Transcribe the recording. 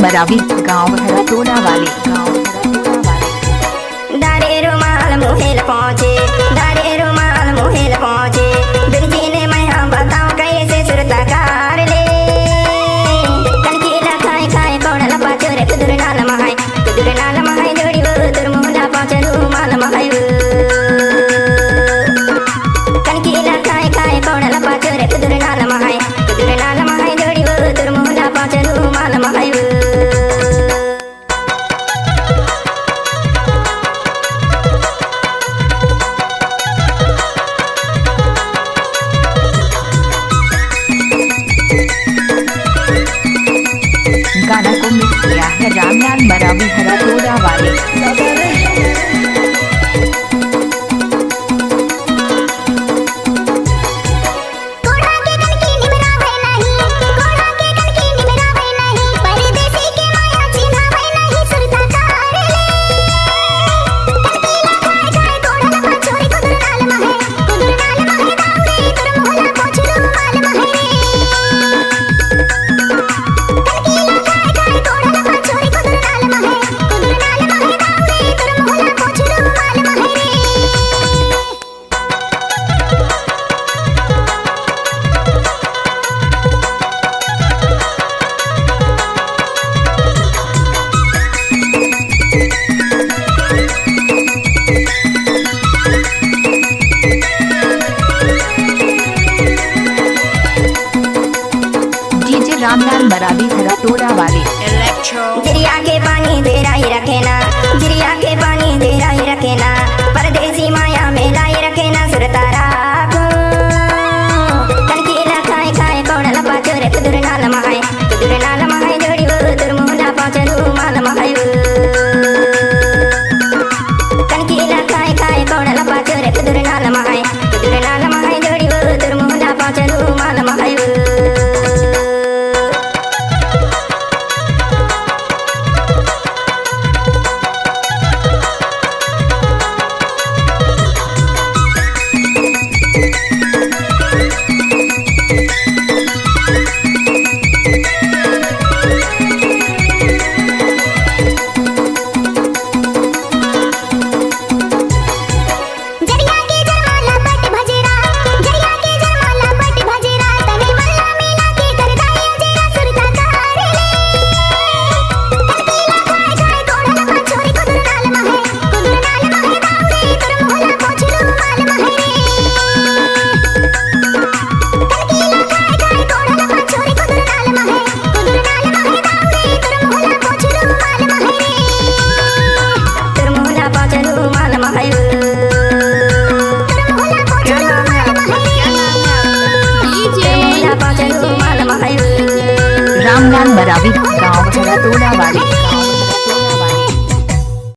मरावी गाँव हरतोला वाले दारे रुमाल मुहेल पहुँचे, दारे रुमाल मुहेल पहुँचे, बिरजी ने मैं हम बताऊं कैसे सुरताकार ले। कनकीला खाए खाए कौन लपा चोरे कुदुर नाल महाय जोड़ी वो तुर मुहला पाँच रुमाल महाय वो। कनकीला खाए खाए कौन लपा चोरे कुदुर नाल महाय जोड़ी वो तुर मुहला पाँच रुमाल महाय वो। गाना को मिक्स किया है रामलाल मरावी हरतोला वाले। रामलाल मरावी हरतोला वाले। जिरिया के पानी तेरा ही रखेना, जिरिया के पानी तेरा ही रखेना, परदेसी माया में लाई रखेना सुरतारा को। कनकीला खाए खाए कौन लपा चोरे कुदुर नाल महाय जोड़ी वो तुर मुहला पाँच रुमाल महाय वो। कनकीला खाए खाए कौन लपा चोरे कुदुर नाल महाय जोड़ी वो तुर मुहला पाँच रुमाल महाय वो। रामलाल मरावी गाँव हरतोला वाले।